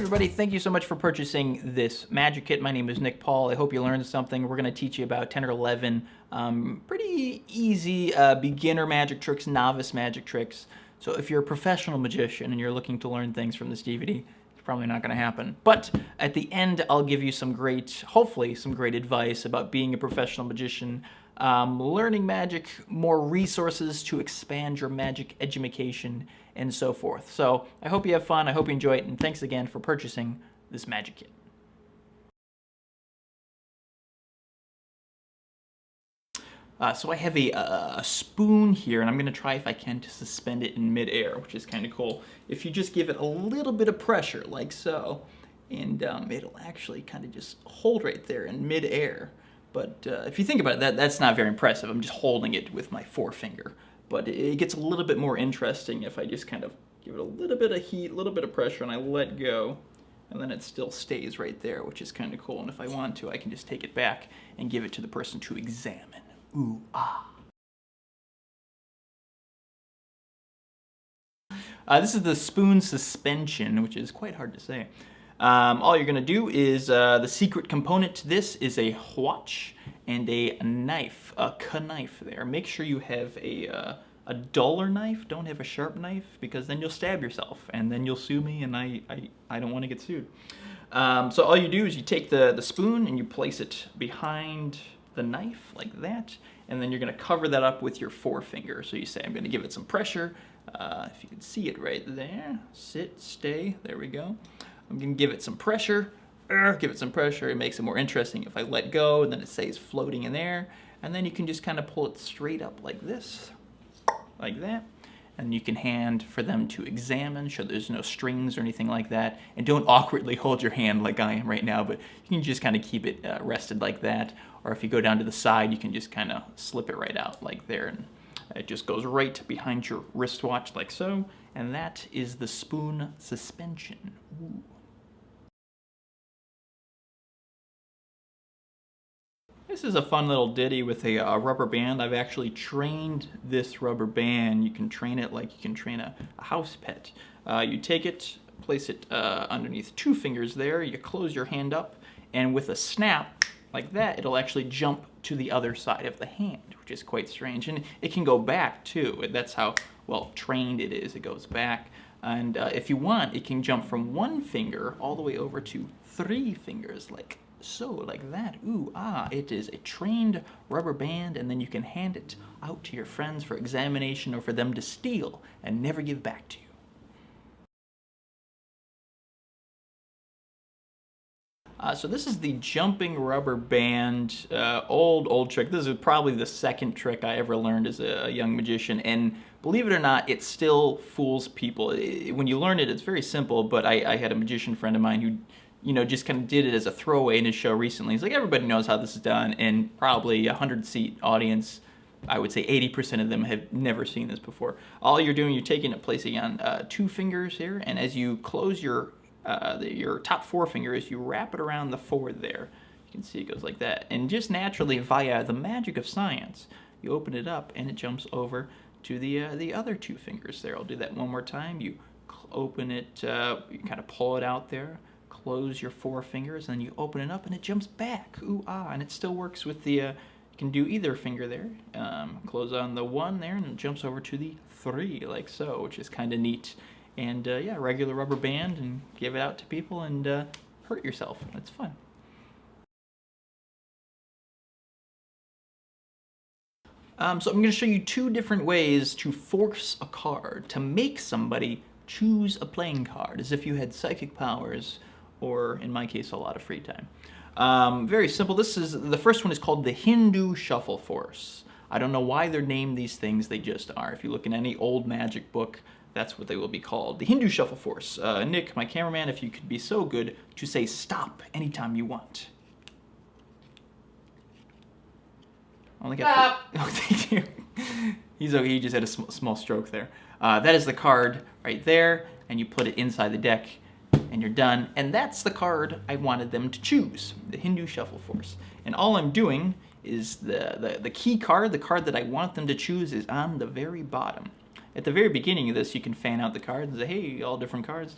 everybody, thank you so much for purchasing this magic kit. My name is Nick Paul. I hope you learned something. We're going to teach you about 10 or 11 pretty easy beginner magic tricks, novice magic tricks. So if you're a professional magician and you're looking to learn things from this DVD, it's probably not going to happen. But at the end, I'll give you some great, hopefully some great advice about being a professional magician, learning magic, more resources to expand your magic education, and so forth. So I hope you have fun, I hope you enjoy it, and thanks again for purchasing this magic kit. So I have a spoon here, and I'm going to try, if I can, to suspend it in midair, which is kind of cool. If you just give it a little bit of pressure, like so, and it'll actually kind of just hold right there in midair. But if you think about it, that's not very impressive. I'm just holding it with my forefinger. But it gets a little bit more interesting if I just kind of give it a little bit of heat, a little bit of pressure, and I let go. And then it still stays right there, which is kind of cool. And if I want to, I can just take it back and give it to the person to examine. Ooh, ah. This is the spoon suspension, which is quite hard to say. All you're going to do is, the secret component to this is a watch and a knife, a knife there. Make sure you have a duller knife, don't have a sharp knife, because then you'll stab yourself, and then you'll sue me, and I don't want to get sued. So all you do is you take the spoon and you place it behind the knife like that, and then you're going to cover that up with your forefinger. So you say, I'm going to give it some pressure. If you can see it right there, sit, stay, there we go. I'm going to give it some pressure, give it some pressure. It makes it more interesting if I let go, and then it stays floating in there. And then you can just kind of pull it straight up like this, like that. And you can hand for them to examine, show there's no strings or anything like that. And don't awkwardly hold your hand like I am right now, but you can just kind of keep it rested like that. Or if you go down to the side, you can just kind of slip it right out like there. And it just goes right behind your wristwatch like so. And that is the spoon suspension. Ooh. This is a fun little ditty with a rubber band. I've actually trained this rubber band. You can train it like you can train a house pet. You take it, place it underneath 2 fingers there, you close your hand up, and with a snap like that, it'll actually jump to the other side of the hand, which is quite strange. And it can go back too. That's how well trained it is. It goes back. And if you want, it can jump from 1 finger all the way over to 3 fingers, like so, like that. Ooh, ah, it is a trained rubber band, and then you can hand it out to your friends for examination or for them to steal and never give back to you. So this is the jumping rubber band, old trick. This is probably the second trick I ever learned as a young magician, and believe it or not, it still fools people. When you learn it, it's very simple, but I had a magician friend of mine who, you know, just kind of did it as a throwaway in his show recently. He's like, everybody knows how this is done, and probably a 100-seat audience, I would say 80% of them have never seen this before. All you're doing, you're taking it, placing it on 2 fingers here, and as you close your top 4 fingers, you wrap it around the forward there. You can see it goes like that. And just naturally, via the magic of science, you open it up, and it jumps over to the other 2 fingers there. I'll do that one more time. You open it, you kind of pull it out there, close your 4 fingers, and then you open it up, and it jumps back. Ooh, ah, and it still works with the, you can do either finger there. Close on the 1 there, and it jumps over to the 3, like so, which is kind of neat. And yeah, regular rubber band, and give it out to people, and hurt yourself. It's fun. So I'm going to show you 2 different ways to force a card, to make somebody choose a playing card, as if you had psychic powers, or in my case, a lot of free time. Very simple. The first one is called the Hindu Shuffle Force. I don't know why they're named these things, they just are. If you look in any old magic book, that's what they will be called. The Hindu Shuffle Force. Nick, my cameraman, if you could be so good to say stop anytime you want. Only got oh, thank you. He just had a small stroke there. That is the card right there, and you put it inside the deck, and you're done. And that's the card I wanted them to choose, the Hindu Shuffle Force. And all I'm doing is the key card, the card that I want them to choose, is on the very bottom. At the very beginning of this, you can fan out the cards and say, hey, all different cards,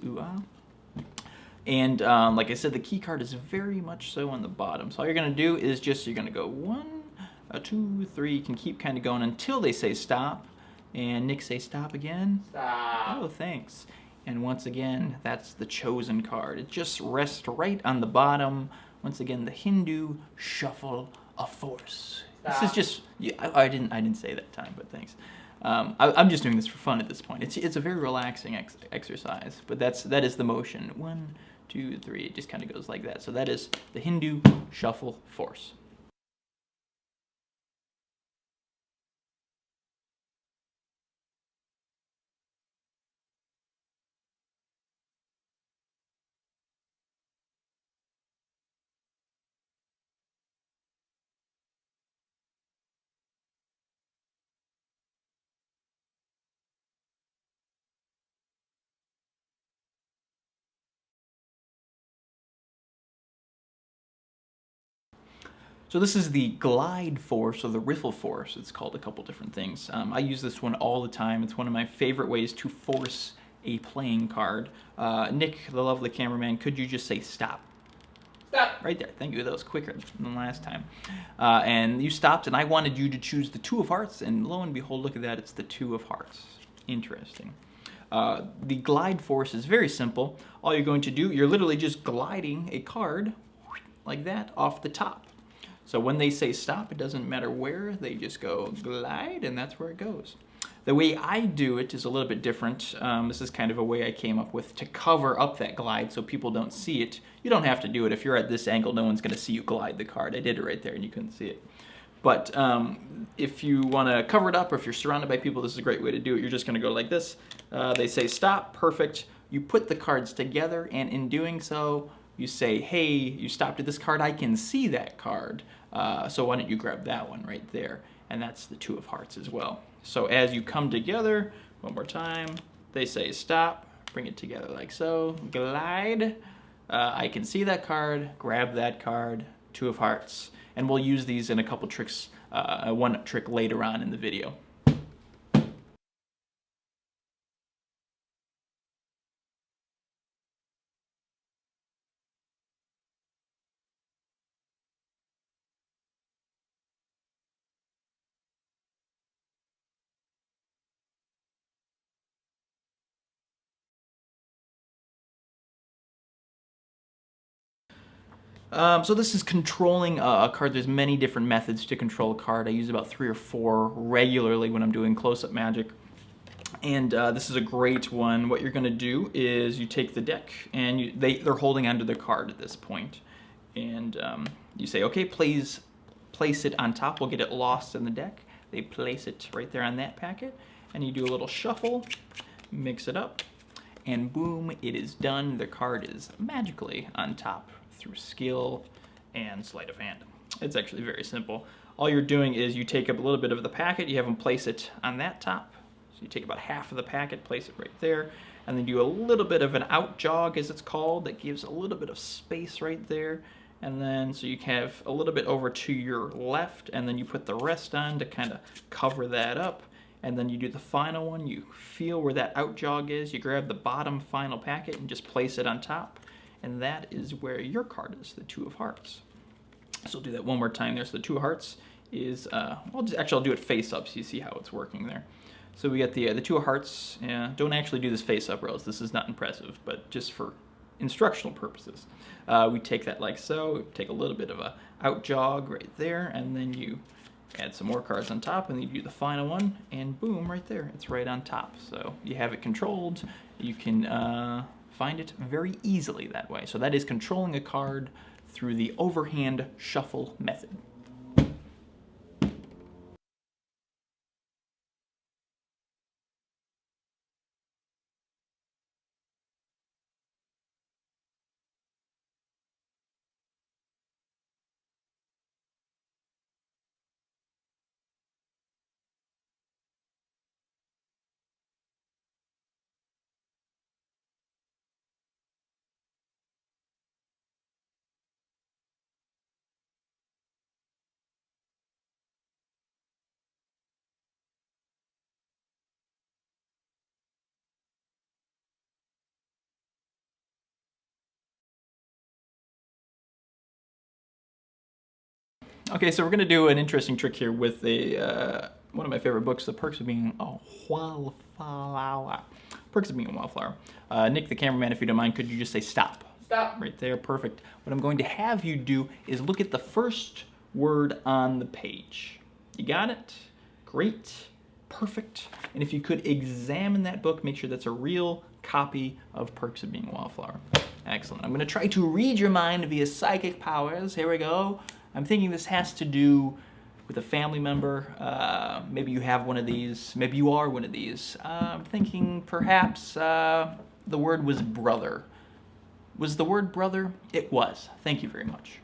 ooh, ah. And like I said, the key card is very much so on the bottom. So all you're going to do is you're going to go 1, 2, 3. You can keep kind of going until they say stop. And Nick, say stop again. Stop. Oh, thanks. And once again, that's the chosen card. It just rests right on the bottom. Once again, the Hindu shuffle of force. Stop. This is just, yeah, I didn't say that time, but thanks. I'm just doing this for fun at this point. It's a very relaxing exercise, but that is the motion. 1, 2, 3. It just kind of goes like that. So that is the Hindu shuffle force. So this is the glide force, or the riffle force. It's called a couple different things. I use this one all the time. It's one of my favorite ways to force a playing card. Nick, the lovely cameraman, could you just say stop? Stop. Right there. Thank you. That was quicker than last time. And you stopped, and I wanted you to choose the 2 of hearts, and lo and behold, look at that. It's the 2 of hearts. Interesting. The glide force is very simple. All you're going to do, you're literally just gliding a card like that off the top. So when they say stop, it doesn't matter where, they just go glide, and that's where it goes. The way I do it is a little bit different. This is kind of a way I came up with to cover up that glide so people don't see it. You don't have to do it. If you're at this angle, no one's going to see you glide the card. I did it right there, and you couldn't see it. But if you want to cover it up, or if you're surrounded by people, this is a great way to do it. You're just going to go like this. They say stop, perfect. You put the cards together, and in doing so, you say, hey, you stopped at this card, I can see that card. So why don't you grab that one right there? And that's the 2 of hearts as well. So as you come together, one more time, they say stop, bring it together like so, glide. I can see that card, grab that card, 2 of hearts. And we'll use these in a couple tricks, one trick later on in the video. So this is controlling a card. There's many different methods to control a card. I use about 3 or 4 regularly when I'm doing close-up magic. And this is a great one. What you're going to do is you take the deck, and they're holding onto the card at this point. And you say, okay, please place it on top. We'll get it lost in the deck. They place it right there on that packet. And you do a little shuffle, mix it up, and boom, it is done. The card is magically on top through skill and sleight of hand. It's actually very simple. All you're doing is you take up a little bit of the packet, you have them place it on that top. So you take about half of the packet, place it right there, and then do a little bit of an out jog, as it's called, that gives a little bit of space right there. And then so you have a little bit over to your left, and then you put the rest on to kind of cover that up. And then you do the final one, you feel where that out jog is, you grab the bottom final packet and just place it on top. And that is where your card is, the 2 of hearts. So I'll do that one more time there. So the 2 of hearts is, I'll do it face up so you see how it's working there. So we got the 2 of hearts. Don't actually do this face up, or else this is not impressive, but just for instructional purposes. We take that like so, take a little bit of a out jog right there, and then you add some more cards on top, and then you do the final one, and boom, right there, it's right on top. So you have it controlled. You can find it very easily that way. So that is controlling a card through the overhand shuffle method. Okay, so we're gonna do an interesting trick here with one of my favorite books, The Perks of Being a Wallflower. Perks of Being a Wallflower. Nick, the cameraman, if you don't mind, could you just say stop? Stop. Right there, perfect. What I'm going to have you do is look at the first word on the page. You got it? Great. Perfect. And if you could examine that book, make sure that's a real copy of Perks of Being a Wallflower. Excellent. I'm going to try to read your mind via psychic powers. Here we go. I'm thinking this has to do with a family member. Maybe you have one of these. Maybe you are one of these. I'm thinking perhaps the word was brother. Was the word brother? It was. Thank you very much.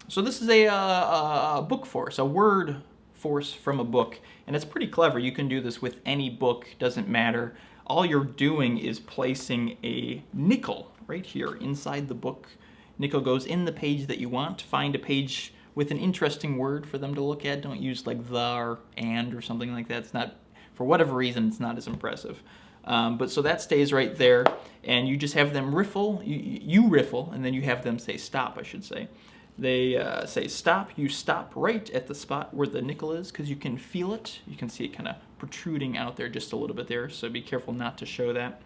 So this is a book force, a word force from a book, and it's pretty clever. You can do this with any book, doesn't matter. All you're doing is placing a nickel right here inside the book. Nickel goes in the page that you want. Find a page with an interesting word for them to look at. Don't use like the or and or something like that. It's not, for whatever reason, it's not as impressive. But so that stays right there, and you just have them riffle. You riffle, and then you have them say stop, I should say. They say stop. You stop right at the spot where the nickel is because you can feel it. You can see it kind of protruding out there just a little bit there, so be careful not to show that.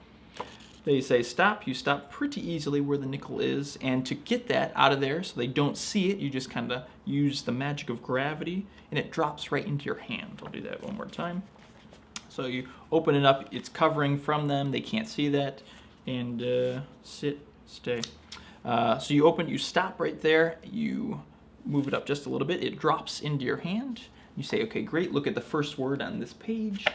They say stop. You stop pretty easily where the nickel is, and to get that out of there so they don't see it, you just kind of use the magic of gravity, and it drops right into your hand. I'll do that one more time. So you open it up. It's covering from them. They can't see that. And sit, stay. So you stop right there, you move it up just a little bit, it drops into your hand. You say, okay, great, look at the first word on this page.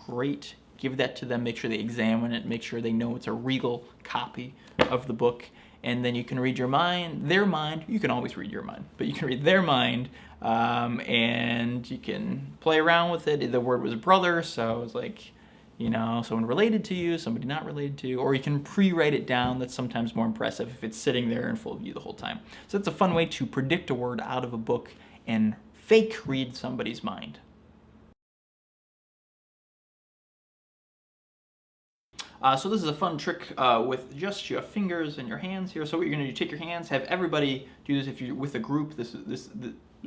Great, give that to them, make sure they examine it, make sure they know it's a real copy of the book. And then you can read their mind, you can always read your mind, but you can read their mind, and you can play around with it. The word was brother, so it's like, you know, someone related to you, somebody not related to you, or you can pre-write it down. That's sometimes more impressive if it's sitting there in full view the whole time. So that's a fun way to predict a word out of a book and fake read somebody's mind. So this is a fun trick with just your fingers and your hands here. So what you're going to do, take your hands, have everybody do this. If you're with a group, this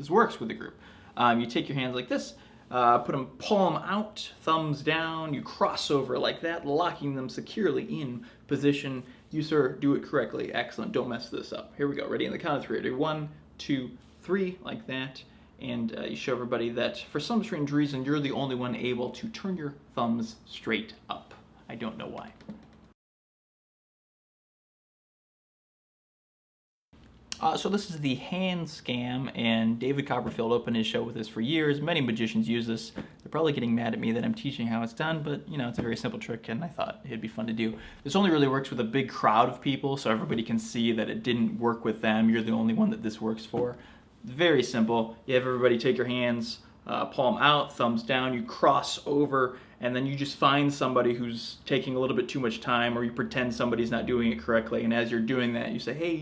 works with a group. You take your hands like this. Put them palm out, thumbs down, you cross over like that, locking them securely in position. You, sir, do it correctly. Excellent. Don't mess this up. Here we go. Ready? On the count of three. Ready? 1, 2, 3, like that. And you show everybody that for some strange reason, you're the only one able to turn your thumbs straight up. I don't know why. So this is the hand scam, and David Copperfield opened his show with this for years. Many magicians use this. They're probably getting mad at me that I'm teaching how it's done, but you know, it's a very simple trick, and I thought it'd be fun to do. This only really works with a big crowd of people, so everybody can see that it didn't work with them. You're the only one that this works for. Very simple. You have everybody take your hands, palm out, thumbs down, you cross over, and then you just find somebody who's taking a little bit too much time, or you pretend somebody's not doing it correctly, and as you're doing that, you say, hey,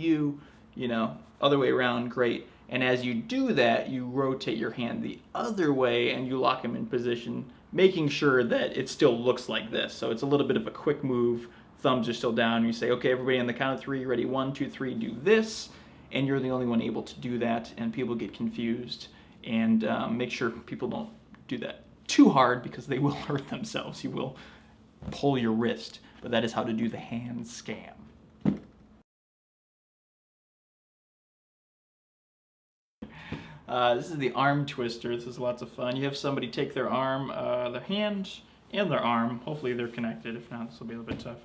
you know, other way around, great. And as you do that, you rotate your hand the other way and you lock them in position, making sure that it still looks like this. So it's a little bit of a quick move. Thumbs are still down. You say, okay, everybody on the count of three, ready? 1, 2, 3, do this. And you're the only one able to do that, and people get confused. And make sure people don't do that too hard because they will hurt themselves. You will pull your wrist. But that is how to do the hand scam. This is the arm twister. This is lots of fun. You have somebody take their arm, their hand, and their arm. Hopefully they're connected. If not, this will be a little bit tough.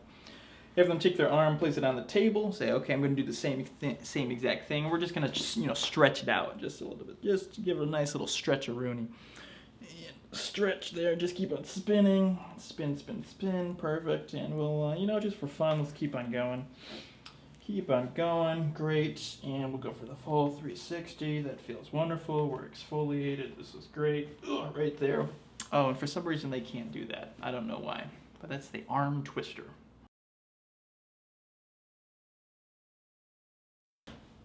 You have them take their arm, place it on the table, say, okay, I'm going to do the same exact thing. We're just going to, you know, stretch it out just a little bit. Just to give it a nice little stretch-a-rooney. Stretch there. Just keep on spinning. Spin, spin, spin. Perfect. And we'll, you know, just for fun, let's keep on going. Keep on going, great, and we'll go for the full 360. That feels wonderful. We're exfoliated. This is great. Ugh, right there. Oh, and for some reason they can't do that. I don't know why, but that's the arm twister.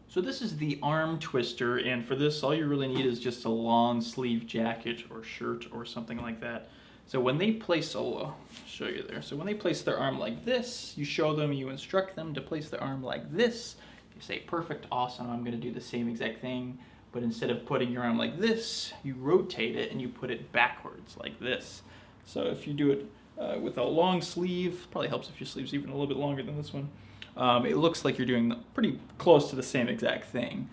So this is the arm twister, and for this, all you really need is just a long sleeve jacket or shirt or something like that. So when they place, I'll show you there. So when they place their arm like this, you show them, you instruct them to place their arm like this. You say, perfect, awesome, I'm going to do the same exact thing. But instead of putting your arm like this, you rotate it and you put it backwards like this. So if you do it with a long sleeve, probably helps if your sleeve's even a little bit longer than this one. It looks like you're doing pretty close to the same exact thing.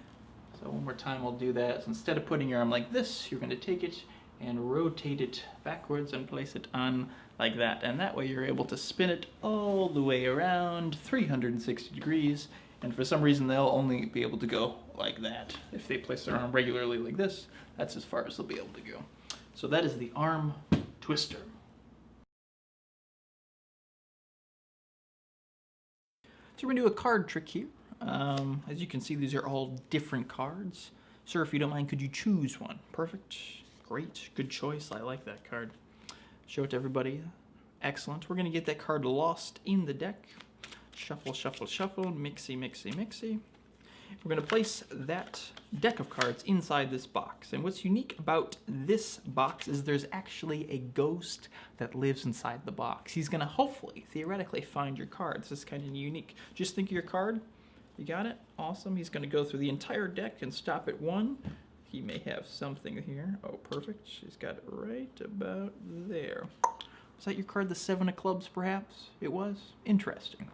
So one more time I'll do that. So instead of putting your arm like this, you're going to take it and rotate it backwards and place it on like that. And that way you're able to spin it all the way around 360 degrees. And for some reason, they'll only be able to go like that. If they place their arm regularly like this, that's as far as they'll be able to go. So that is the arm twister. So we're gonna do a card trick here. As you can see, these are all different cards. Sir, if you don't mind, could you choose one? Perfect, great, good choice. I like that card. Show it to everybody. Excellent. We're gonna get that card lost in the deck. Shuffle, shuffle, shuffle, mixy, mixy, mixy. We're going to place that deck of cards inside this box. And what's unique about this box is there's actually a ghost that lives inside the box. He's going to hopefully, theoretically, find your cards. This is kind of unique. Just think of your card. You got it? Awesome. He's going to go through the entire deck and stop at one. He may have something here. Oh, perfect. He's got it right about there. Was that your card, the Seven of Clubs, perhaps? It was? Interesting.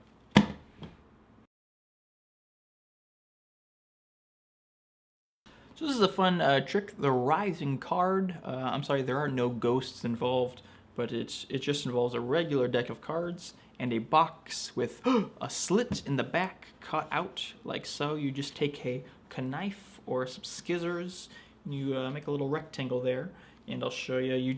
So this is a fun trick, the rising card. I'm sorry, there are no ghosts involved, but it just involves a regular deck of cards and a box with a slit in the back cut out like so. You just take a knife or some scissors, and you make a little rectangle there, and I'll show you.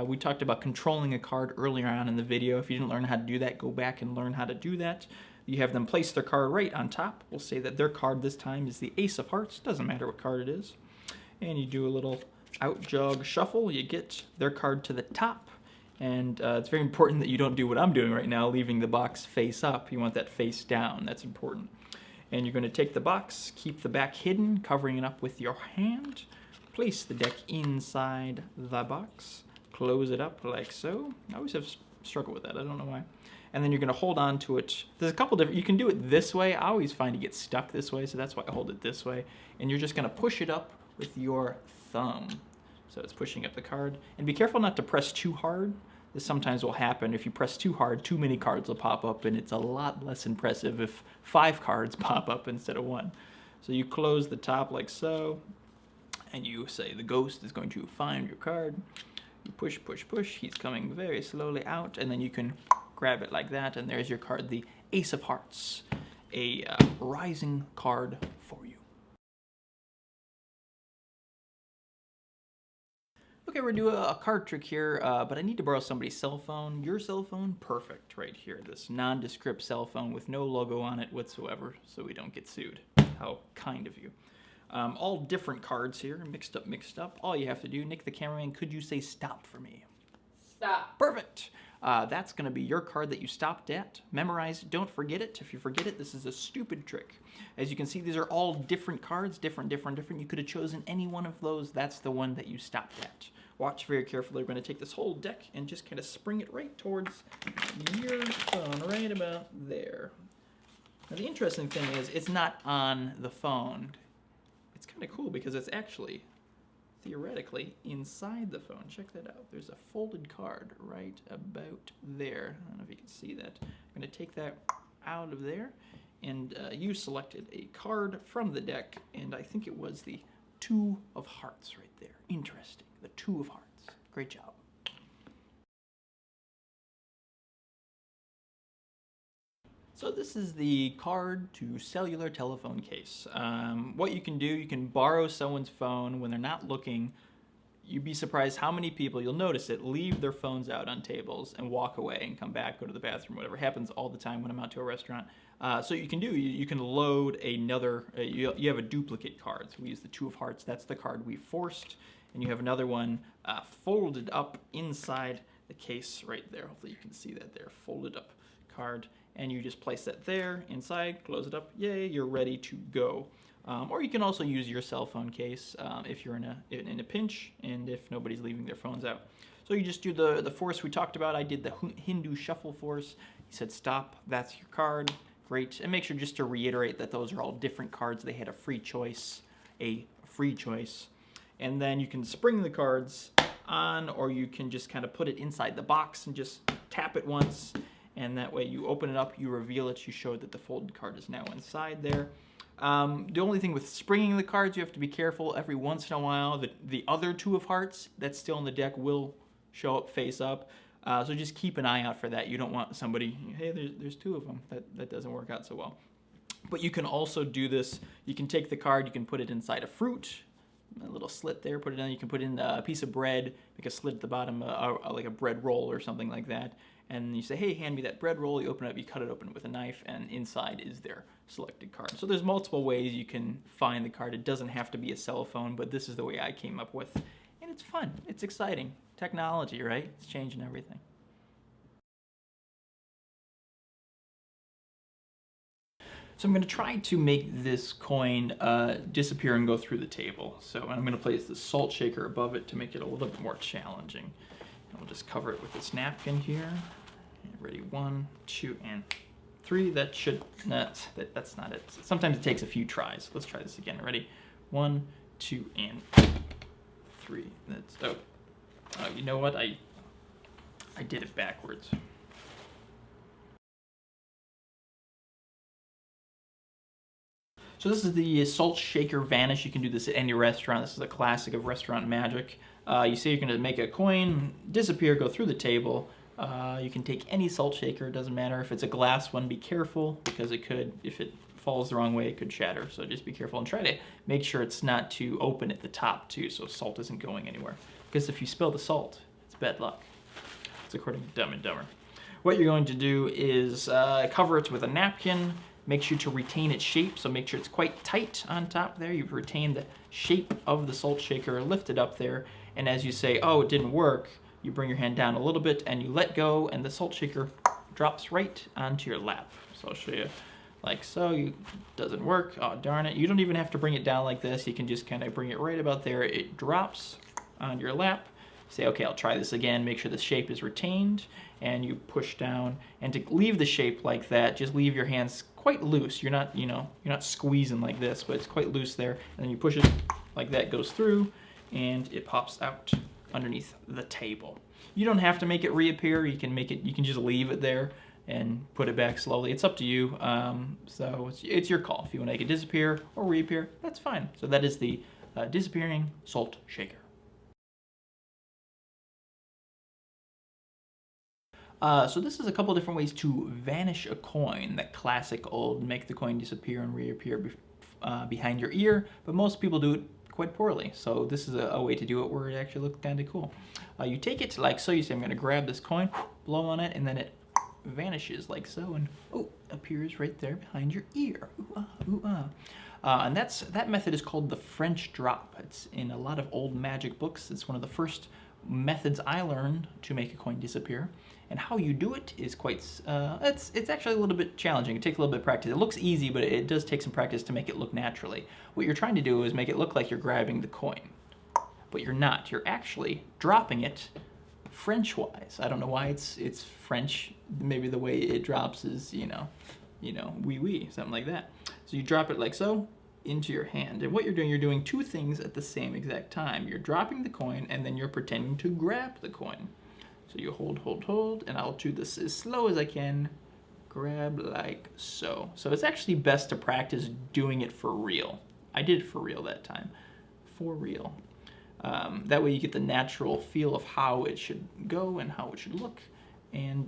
We talked about controlling a card earlier on in the video. If you didn't learn how to do that, go back and learn how to do that. You have them place their card right on top. We'll say that their card this time is the Ace of Hearts. Doesn't matter what card it is. And you do a little out jog shuffle. You get their card to the top. And it's very important that you don't do what I'm doing right now, leaving the box face up. You want that face down. That's important. And you're going to take the box, keep the back hidden, covering it up with your hand. Place the deck inside the box. Close it up like so. I always have struggled with that. I don't know why. And then you're going to hold on to it. There's a couple different, you can do it this way. I always find you get stuck this way, so that's why I hold it this way. And you're just going to push it up with your thumb. So it's pushing up the card. And be careful not to press too hard. This sometimes will happen. If you press too hard, too many cards will pop up, and it's a lot less impressive if 5 cards pop up instead of 1. So you close the top like so, and you say the ghost is going to find your card. You push, push, push. He's coming very slowly out, and then you can grab it like that, and there's your card, the Ace of Hearts, a rising card for you. Okay, we're gonna do a card trick here, but I need to borrow somebody's cell phone. Your cell phone? Perfect, right here. This nondescript cell phone with no logo on it whatsoever, so we don't get sued. How kind of you. All different cards here, mixed up. All you have to do, Nick the cameraman, could you say stop for me? Stop. Perfect. That's going to be your card that you stopped at. Memorize it. Don't forget it. If you forget it, this is a stupid trick. As you can see, these are all different cards, different. You could have chosen any one of those. That's the one that you stopped at. Watch very carefully. We're going to take this whole deck and just kind of spring it right towards your phone, right about there. Now, the interesting thing is it's not on the phone. It's kind of cool because it's actually theoretically inside the phone. Check that out. There's a folded card right about there. I don't know if you can see that. I'm going to take that out of there, and you selected a card from the deck, and I think it was the Two of Hearts right there. Interesting. The Two of Hearts. Great job. So this is the card to cellular telephone case. What you can do, you can borrow someone's phone when they're not looking. You'd be surprised how many people, you'll notice it, leave their phones out on tables and walk away and come back, go to the bathroom, whatever. Happens all the time when I'm out to a restaurant. So you can do, you can load another, you have a duplicate card. So we use the Two of Hearts, that's the card we forced. And you have another one folded up inside the case right there. Hopefully you can see that there, folded up card. And you just place that there inside, close it up, yay, you're ready to go. Or you can also use your cell phone case if you're in a pinch and if nobody's leaving their phones out. So you just do the force we talked about. I did the Hindu shuffle force. He said stop, that's your card. great. And make sure just to reiterate that those are all different cards. They had a free choice. And then you can spring the cards on, or you can just kind of put it inside the box and just tap it once. And that way you open it up, you reveal it, you show that the folded card is now inside there. The only thing with springing the cards, you have to be careful. Every once in a while, the other 2 of hearts that's still in the deck will show up face up. So just keep an eye out for that. You don't want somebody, hey, there's 2 of them. That doesn't work out so well. But you can also do this. You can take the card, you can put it inside a fruit, a little slit there, put it in. You can put in a piece of bread, make a slit at the bottom, like a bread roll or something like that. And you say, hey, hand me that bread roll. You open it up, you cut it open with a knife, and inside is their selected card. So there's multiple ways you can find the card. It doesn't have to be a cell phone, but this is the way I came up with. And it's fun. It's exciting. Technology, right? It's changing everything. So I'm going to try to make this coin disappear and go through the table. So I'm going to place the salt shaker above it to make it a little bit more challenging. And we'll just cover it with this napkin here. Ready, 1, 2, and 3. That should not. That's not it. Sometimes it takes a few tries. Let's try this again. Ready, 1, 2, and 3. That's you know what? I did it backwards. So this is the salt shaker vanish. You can do this at any restaurant. This is a classic of restaurant magic. You say you're going to make a coin disappear, go through the table. You can take any salt shaker. It doesn't matter. If it's a glass one, be careful, because it could, if it falls the wrong way, it could shatter. So just be careful and try to make sure it's not too open at the top too, so salt isn't going anywhere. Because if you spill the salt, it's bad luck. It's according to Dumb and Dumber. What you're going to do is cover it with a napkin. Make sure to retain its shape, so make sure it's quite tight on top there. You've retained the shape of the salt shaker, lift it up there, and as you say, oh, it didn't work, you bring your hand down a little bit and you let go, and the salt shaker drops right onto your lap. So I'll show you like so. Doesn't work. Oh, darn it. You don't even have to bring it down like this. You can just kind of bring it right about there. It drops on your lap. Say, okay, I'll try this again. Make sure the shape is retained, and you push down. And to leave the shape like that, just leave your hands quite loose. You're not, you're not squeezing like this, but it's quite loose there. And then you push it like that, goes through, and it pops out underneath the table. You don't have to make it reappear. You can just leave it there and put it back slowly. It's up to you. So it's your call. If you want to make it disappear or reappear, that's fine. So that is the disappearing salt shaker. So this is a couple different ways to vanish a coin, that classic old make the coin disappear and reappear behind your ear, but most people do it quite poorly. So this is a way to do it where it actually looks kind of cool. You take it like so, you say, I'm going to grab this coin, blow on it, and then it vanishes like so, and appears right there behind your ear. Ooh, ah, ooh, ah. And that method is called the French drop. It's in a lot of old magic books. It's one of the first methods I learned to make a coin disappear. And how you do it is quite, it's actually a little bit challenging. It takes a little bit of practice. It looks easy, but it does take some practice to make it look naturally. What you're trying to do is make it look like you're grabbing the coin, but you're not. You're actually dropping it French-wise. I don't know why it's French. Maybe the way it drops is, oui, oui, something like that. So you drop it like so into your hand. And what you're doing 2 things at the same exact time. You're dropping the coin, and then you're pretending to grab the coin. So you hold, and I'll do this as slow as I can. Grab like so. So it's actually best to practice doing it for real. I did it for real that time. For real. That way you get the natural feel of how it should go and how it should look. And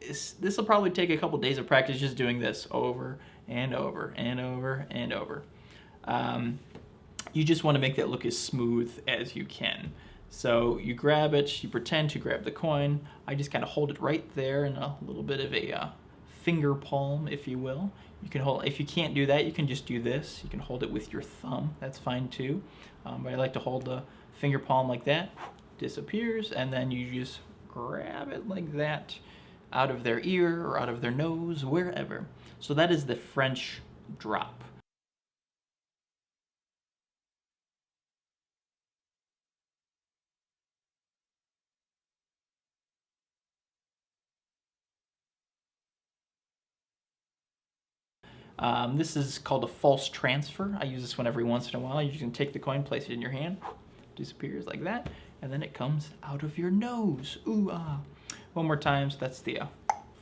this will probably take a couple days of practice just doing this over and over and over and over. You just want to make that look as smooth as you can. So you grab it, you pretend to grab the coin. I just kind of hold it right there in a little bit of a finger palm, if you will. You can hold. If you can't do that, you can just do this. You can hold it with your thumb. That's fine too. But I like to hold the finger palm like that. Disappears, and then you just grab it like that out of their ear or out of their nose, wherever. So that is the French drop. This is called a false transfer. I use this one every once in a while. You can take the coin, place it in your hand, disappears like that, and then it comes out of your nose. Ooh, ah. One more time, so that's the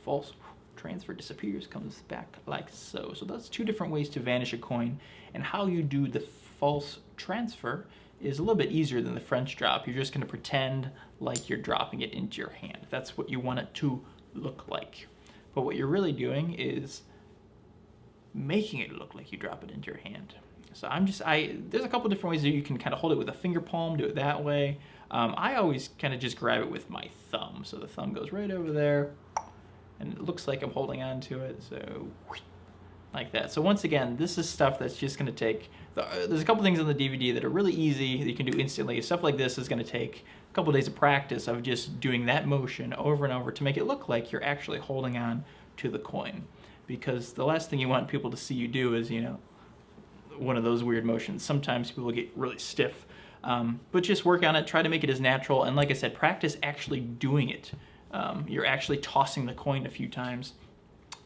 false transfer, disappears, comes back like so. So that's two different ways to vanish a coin, and how you do the false transfer is a little bit easier than the French drop. You're just gonna pretend like you're dropping it into your hand. That's what you want it to look like. But what you're really doing is making it look like you drop it into your hand. So there's a couple different ways that you can kind of hold it with a finger palm, do it that way. I always kind of just grab it with my thumb. So the thumb goes right over there, and it looks like I'm holding on to it, so like that. So once again, this is stuff that's just gonna take, there's a couple things on the DVD that are really easy that you can do instantly. Stuff like this is gonna take a couple days of practice of just doing that motion over and over to make it look like you're actually holding on to the coin. Because the last thing you want people to see you do is, you know, one of those weird motions. Sometimes people get really stiff. But just work on it, try to make it as natural, and like I said, practice actually doing it. You're actually tossing the coin a few times,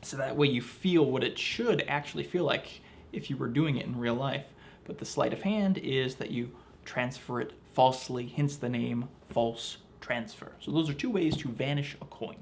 so that way you feel what it should actually feel like if you were doing it in real life. But the sleight of hand is that you transfer it falsely, hence the name false transfer. So those are two ways to vanish a coin.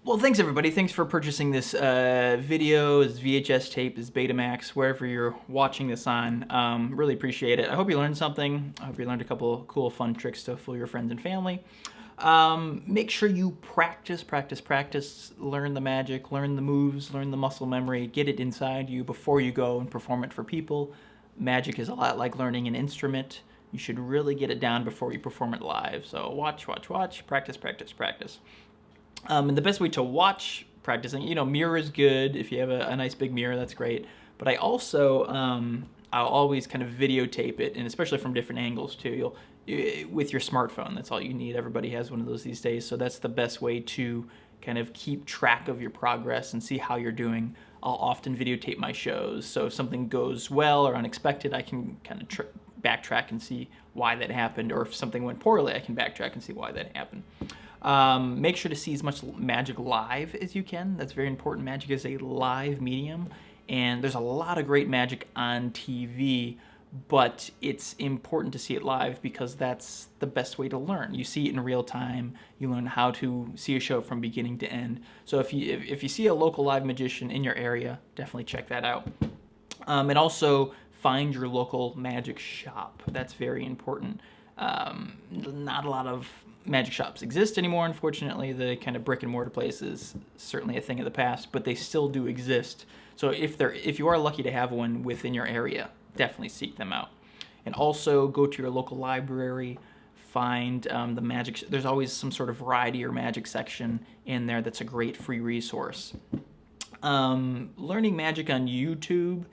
Well, thanks everybody. Thanks for purchasing this video, this VHS tape, this Betamax, wherever you're watching this on. Really appreciate it. I hope you learned something. I hope you learned a couple of cool, fun tricks to fool your friends and family. Make sure you practice, learn the magic, learn the moves, learn the muscle memory, get it inside you before you go and perform it for people. Magic is a lot like learning an instrument. You should really get it down before you perform it live. So watch, practice. And the best way to watch practicing, you know, mirror is good. If you have a nice big mirror, that's great. But I also, I'll always kind of videotape it, and especially from different angles too. With your smartphone, that's all you need. Everybody has one of those these days, so that's the best way to kind of keep track of your progress and see how you're doing. I'll often videotape my shows, so if something goes well or unexpected, I can kind of backtrack and see why that happened, or if something went poorly, I can backtrack and see why that happened. Make sure to see as much magic live as you can. That's very important. Magic is a live medium, and there's a lot of great magic on TV, but it's important to see it live because that's the best way to learn. You see it in real time. You learn how to see a show from beginning to end. So if you see a local live magician in your area, definitely check that out. And also find your local magic shop. That's very important. Not a lot of magic shops exist anymore, unfortunately. The kind of brick and mortar place is certainly a thing of the past, but they still do exist. So if you are lucky to have one within your area, definitely seek them out. And also go to your local library, find the magic. There's always some sort of variety or magic section in there that's a great free resource. Learning magic on YouTube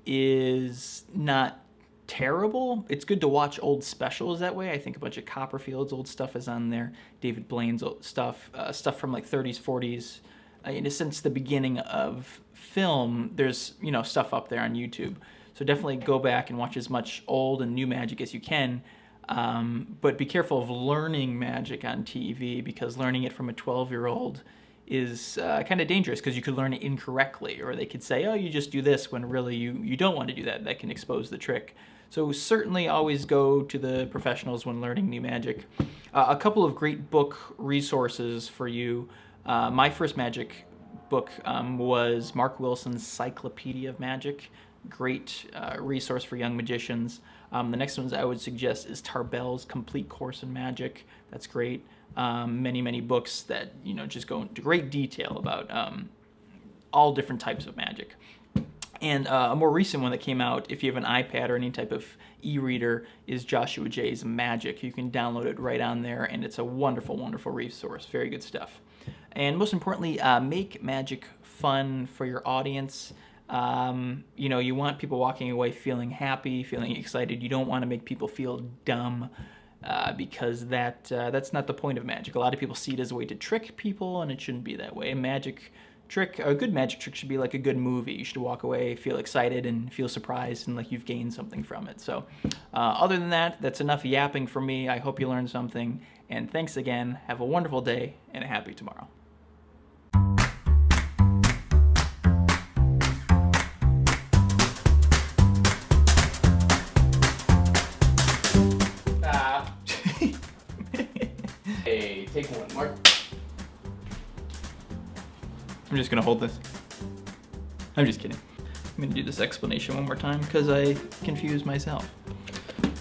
is not terrible. It's good to watch old specials that way. I think a bunch of Copperfield's old stuff is on there, David Blaine's old stuff, stuff from like 30s, 40s. Since the beginning of film, there's, you know, stuff up there on YouTube. So definitely go back and watch as much old and new magic as you can. But be careful of learning magic on TV, because learning it from a 12-year-old is kind of dangerous, because you could learn it incorrectly, or they could say, oh, you just do this, when really you don't want to do that. That can expose the trick. So certainly always go to the professionals when learning new magic. A couple of great book resources for you. My first magic book was Mark Wilson's Cyclopedia of Magic. Great resource for young magicians. The next ones I would suggest is Tarbell's Complete Course in Magic. That's great. Many books that, you know, just go into great detail about all different types of magic. And a more recent one that came out, if you have an iPad or any type of e-reader, is Joshua Jay's Magic. You can download it right on there, and it's a wonderful resource. Very good stuff. And most importantly, make magic fun for your audience. You know, you want people walking away feeling happy, feeling excited. You don't want to make people feel dumb, because that's not the point of magic. A lot of people see it as a way to trick people, and it shouldn't be that way. Magic trick, a good magic trick should be like a good movie. You should walk away, feel excited, and feel surprised, and like you've gained something from it. So other than that, that's enough yapping for me. I hope you learned something, and thanks again. Have a wonderful day, and a happy tomorrow. Stop. Hey, take one, Mark. I'm just gonna hold this. I'm just kidding. I'm gonna do this explanation one more time because I confused myself.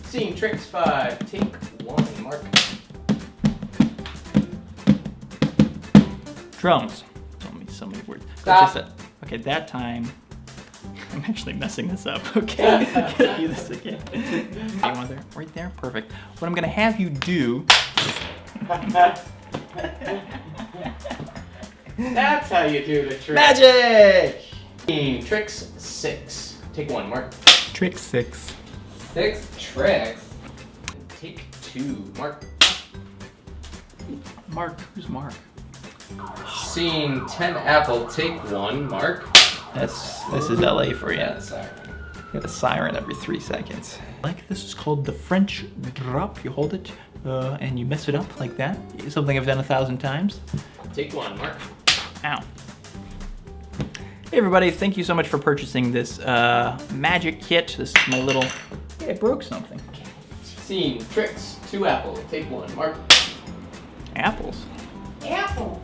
Scene tricks 5, take 1, Mark. Drums. Told me so many words. Stop. Okay, that time. I'm actually messing this up. Okay, can I do this again? You want there? Right there? Perfect. What I'm gonna have you do. That's how you do the trick. Magic! Scene tricks 6, take 1, Mark. Trick 6. 6 tricks. Take 2, Mark. Mark. Who's Mark? Scene 10 apple, take 1, Mark. This is LA for you. Yeah, sorry. You get a siren every 3 seconds. Like this is called the French drop. You hold it and you mess it up like that. Something I've done 1,000 times. Take 1, Mark. Ow. Hey everybody, thank you so much for purchasing this magic kit. This is my little, hey, I broke something. Scene tricks 2 apple, take 1, Mark. Apples. Apple.